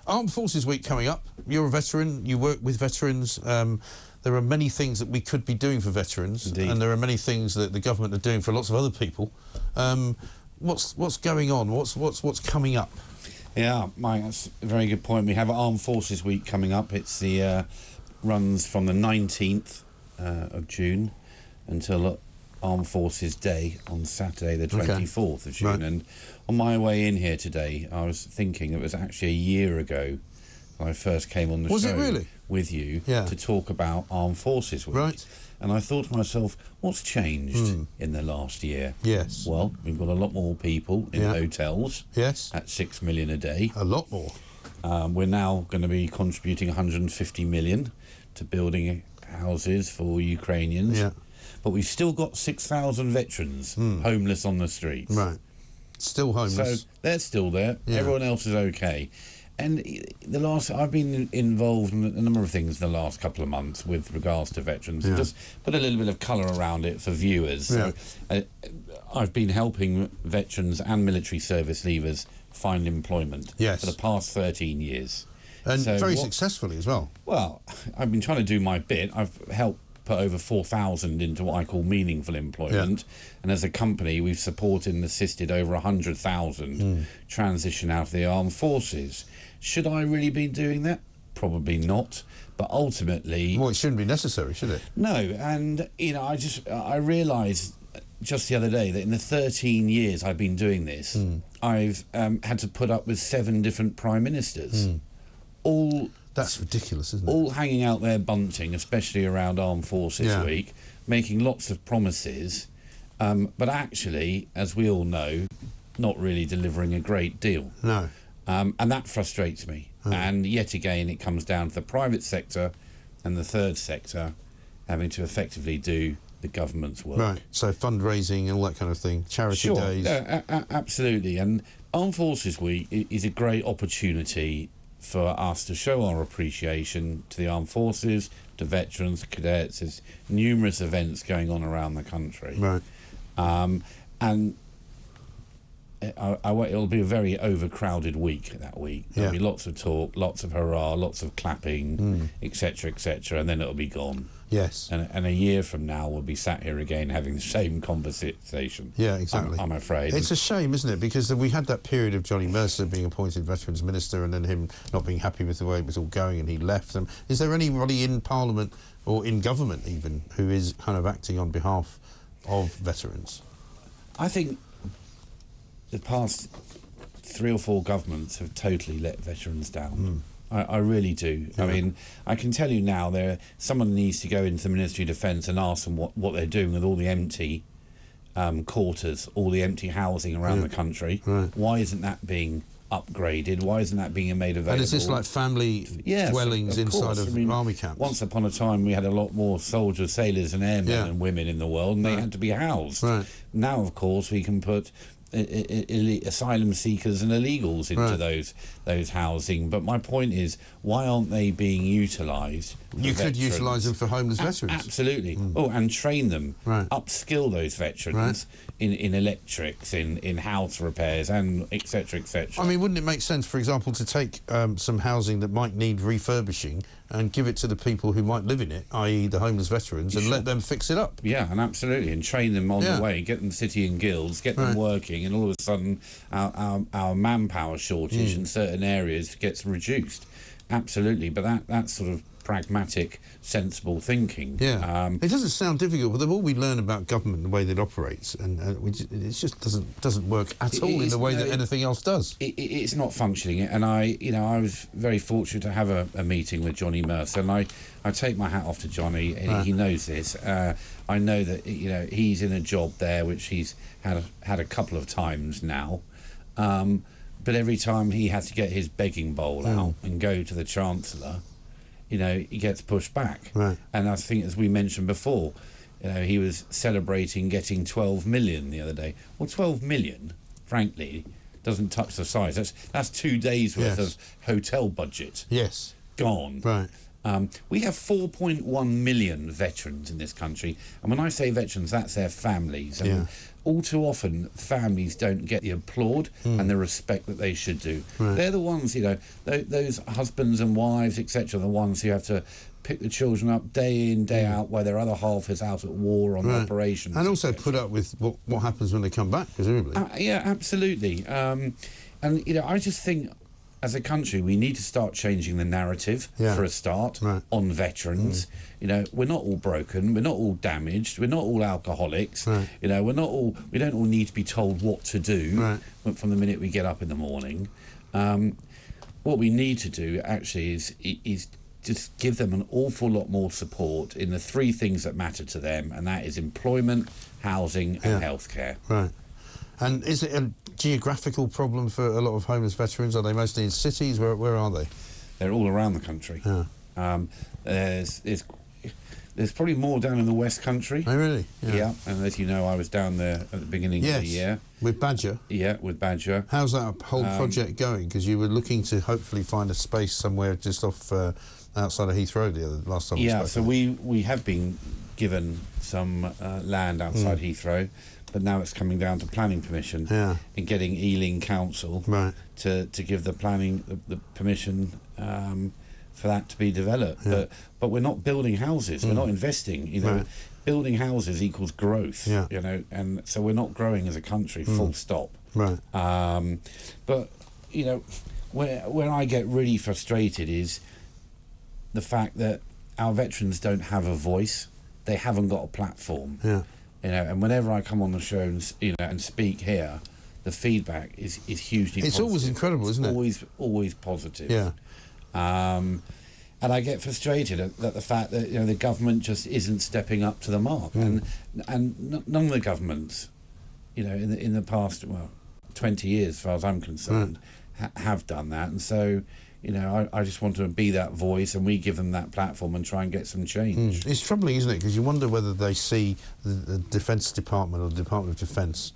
Armed Forces Week coming up. You're a veteran. You work with veterans. There are many things that we could be doing for veterans, Indeed. and there are many things that the government are doing for lots of other people. What's going on? What's coming up? Yeah, Mike, that's a very good point. We have Armed Forces Week coming up. It's the runs from the 19th of June until Armed Forces Day on Saturday, the 24th of June. Right. And on my way in here today, I was thinking it was actually a year ago when I first came on the show with you to talk about Armed Forces Week. Right. And I thought to myself, what's changed in the last year? Yes. Well, we've got a lot more people in hotels. Yes. At 6 million a day. A lot more. We're now going to be contributing 150 million to building houses for Ukrainians. Yeah. But we've still got 6,000 veterans homeless on the streets. Right. Still homeless. So they're still there. Yeah. Everyone else is okay. And I've been involved in a number of things in the last couple of months with regards to veterans. Yeah. Just put a little bit of colour around it for viewers. Yeah. So, I've been helping veterans and military service leavers find employment for the past 13 years. And very successfully as well. Well, I've been trying to do my bit. I've helped put over 4,000 into what I call meaningful employment. Yeah. And as a company, we've supported and assisted over 100,000 transition out of the armed forces. Should I really be doing that? Probably not. But ultimately... Well, it shouldn't be necessary, should it? No. And, I realised just the other day that in the 13 years I've been doing this, I've had to put up with 7 different prime ministers. All... That's ridiculous, isn't it? All hanging out there bunting, especially around Armed Forces Week, making lots of promises, but actually, as we all know, not really delivering a great deal. No. And that frustrates me. And yet again, it comes down to the private sector and the third sector having to effectively do the government's work. Right, so fundraising and all that kind of thing, charity days. Absolutely. And Armed Forces Week is a great opportunity for us to show our appreciation to the armed forces, to veterans, cadets. There's numerous events going on around the country. Right. And it'll be a very overcrowded week that week. There'll be lots of talk, lots of hurrah, lots of clapping, etc., etc., and then it'll be gone. Yes. And a year from now, we'll be sat here again having the same conversation. Yeah, exactly. I'm afraid. It's a shame, isn't it? Because we had that period of Johnny Mercer being appointed Veterans Minister and then him not being happy with the way it was all going and he left them. Is there anybody in Parliament or in government even who is kind of acting on behalf of veterans? I think the past 3 or 4 governments have totally let veterans down. I really do. Yeah. I mean, I can tell you now, someone needs to go into the Ministry of Defence and ask them what they're doing with all the empty quarters, all the empty housing around the country. Right. Why isn't that being upgraded? Why isn't that being made available? And is this like family dwellings inside of army camps? Once upon a time, we had a lot more soldiers, sailors and airmen and women in the world, and they had to be housed. Right. Now, of course, we can put asylum seekers and illegals into those housing. But my point is, why aren't they being utilised? You could utilise them for homeless veterans. Absolutely. Oh, and train them, upskill those veterans in electrics, in house repairs, and etc., etc. I mean, wouldn't it make sense, for example, to take some housing that might need refurbishing and give it to the people who might live in it, i.e. the homeless veterans, and let them fix it up? Yeah, and absolutely, and train them on the way, get them city and guilds, get them working, and all of a sudden our manpower shortage in certain areas gets reduced. Absolutely, but that's sort of pragmatic, sensible thinking. Yeah, it doesn't sound difficult, but the more we learn about government and the way that it operates, and it just doesn't work at all in the way that anything else does. It's not functioning, and I was very fortunate to have a meeting with Johnny Mercer, and I take my hat off to Johnny. He knows this. I know that he's in a job there which he's had a couple of times now. But every time he has to get his begging bowl out and go to the Chancellor, he gets pushed back. Right. And I think, as we mentioned before, he was celebrating getting 12 million the other day. Well, 12 million, frankly, doesn't touch the size. That's 2 days worth of hotel budget. Yes. Gone. Right. We have 4.1 million veterans in this country, and when I say veterans, that's their families. And all too often families don't get the applaud and the respect that they should do. Right. They're the ones, those husbands and wives, etc., the ones who have to pick the children up day in, day out, while their other half is out at war on operations. And also put up with what happens when they come back, presumably. Yeah, absolutely. And, I just think, as a country, we need to start changing the narrative for a start on veterans. We're not all broken, we're not all damaged, we're not all alcoholics. Right. We don't all need to be told what to do from the minute we get up in the morning. What we need to do actually is just give them an awful lot more support in the three things that matter to them, and that is employment, housing, and healthcare. Right. And is it a geographical problem for a lot of homeless veterans? Are they mostly in cities? Where are they? They're all around the country. Yeah. There's probably more down in the West Country. Oh, really? Yeah. And as you know, I was down there at the beginning of the year. With Badger? Yeah, with Badger. How's that whole project going? Because you were looking to hopefully find a space somewhere just off outside of Heathrow the last time we spoke. Yeah, so we have been given some land outside Heathrow, but now it's coming down to planning permission and getting Ealing Council to give the planning the permission for that to be developed. But we're not building houses. We're not investing. Building houses equals growth. And so we're not growing as a country. Full stop. Right. But where I get really frustrated is the fact that our veterans don't have a voice. They haven't got a platform. And whenever I come on the show and speak here, the feedback is hugely it's positive. Always incredible, isn't it? Always positive. Yeah. And I get frustrated at the fact that the government just isn't stepping up to the mark, and none of the governments, in the past 20 years, as far as I'm concerned, have done that. And so, I just want to be that voice, and we give them that platform and try and get some change. It's troubling, isn't it? Because you wonder whether they see the Defence Department or the Department of Defence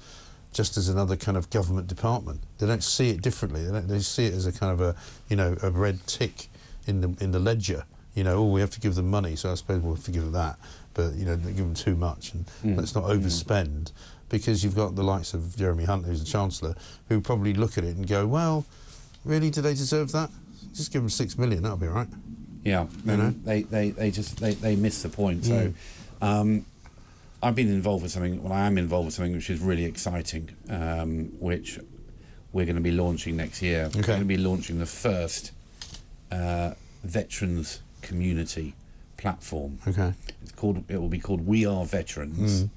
just as another kind of government department. They don't see it differently. They see it as a kind of a red tick in the ledger. We have to give them money, so I suppose we'll have to give them that. But they give them too much, and let's not overspend, because you've got the likes of Jeremy Hunt, who's the Chancellor, who probably look at it and go, well, really, do they deserve that? Just give them 6 million, that'll be all right. Yeah, they miss the point. So I've been involved with something. Well, I am involved with something which is really exciting, which we're going to be launching next year. We're going to be launching the first veterans community platform. It will be called We Are Veterans,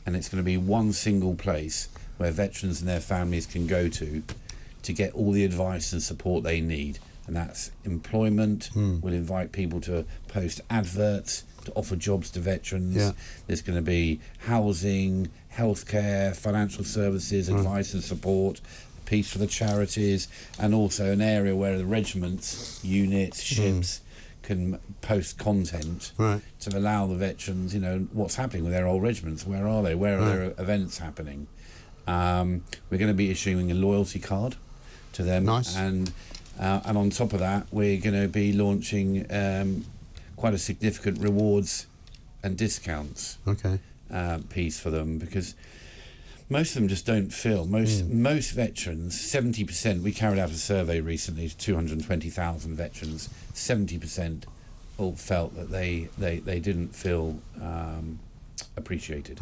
and it's going to be one single place where veterans and their families can go to get all the advice and support they need. And that's employment. We'll invite people to post adverts to offer jobs to veterans. There's going to be housing, healthcare, financial services, advice and support, a piece for the charities, and also an area where the regiments, units, ships can post content to allow the veterans, what's happening with their old regiments. Where are they? Where are their events happening? We're going to be issuing a loyalty card to them. Nice. And on top of that, we're going to be launching quite a significant rewards and discounts piece for them, because most of them just don't feel. Most veterans, 70%, we carried out a survey recently to 220,000 veterans, 70% all felt that they didn't feel appreciated.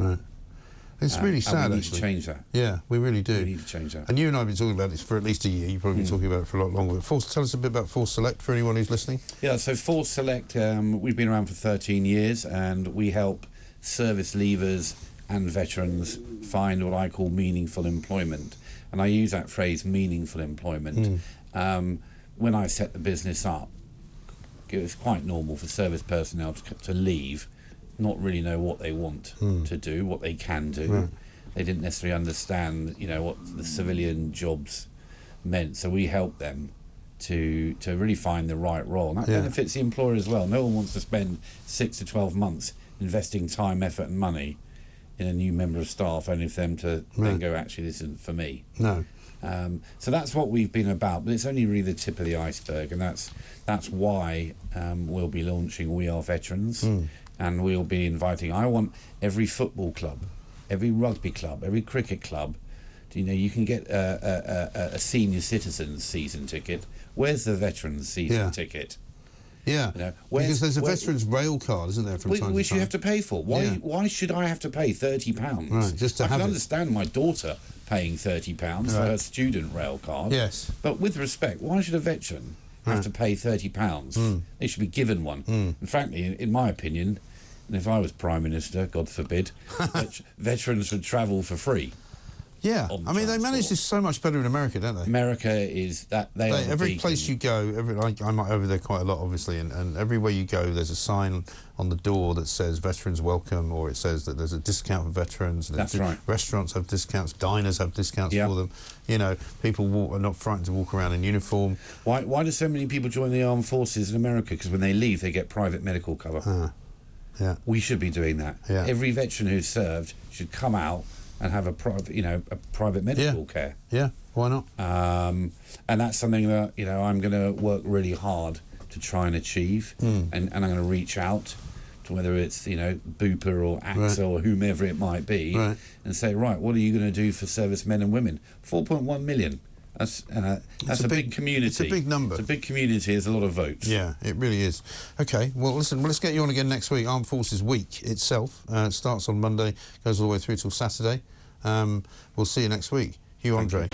It's really sad, we need actually. to change that. Yeah, we really do. We need to change that. And you and I have been talking about this for at least a year. You've probably been talking about it for a lot longer. Tell us a bit about Force Select for anyone who's listening. Yeah, so Force Select, we've been around for 13 years, and we help service leavers and veterans find what I call meaningful employment. And I use that phrase, meaningful employment. When I set the business up, it was quite normal for service personnel to leave, not really know what they want to do, what they can do. They didn't necessarily understand, what the civilian jobs meant. So we help them to really find the right role. And that benefits the employer as well. No one wants to spend 6 to 12 months investing time, effort and money in a new member of staff, only for them to then go, actually, this isn't for me. No. So that's what we've been about, but it's only really the tip of the iceberg, and that's why we'll be launching We Are Veterans. And we'll be inviting, I want every football club, every rugby club, every cricket club. You know, you can get a senior citizens season ticket. Where's the veterans season ticket? Yeah, you know, because there's a veterans rail card, isn't there, from time to time? Which you have to pay for. Why should I have to pay £30? Right, just to I have can it. understand my daughter paying £30 for her student rail card. Yes. But with respect, why should a veteran have to pay £30? They should be given one. And frankly, in my opinion, and if I was Prime Minister, God forbid, veterans would travel for free. Yeah, I mean, they manage this so much better in America, don't they? America is that they are the every beacon. place you go, I'm over there quite a lot, obviously, and everywhere you go, there's a sign on the door that says "Veterans Welcome," or it says that there's a discount for veterans. And That's right. Restaurants have discounts, diners have discounts for them. You know, people are not frightened to walk around in uniform. Why do so many people join the armed forces in America? Because when they leave, they get private medical cover. Yeah, we should be doing that. Yeah. Every veteran who's served should come out and have a private medical care. Yeah, why not? And that's something that I'm going to work really hard to try and achieve, and I'm going to reach out to whether it's Bupa or AXA or whomever it might be, and say, right, what are you going to do for servicemen and women? 4.1 million. That's a big community. It's a big number. It's a big community. It's a lot of votes. Yeah, it really is. Okay, well, listen, let's get you on again next week. Armed Forces Week itself starts on Monday, goes all the way through till Saturday. We'll see you next week. Hugh Andree.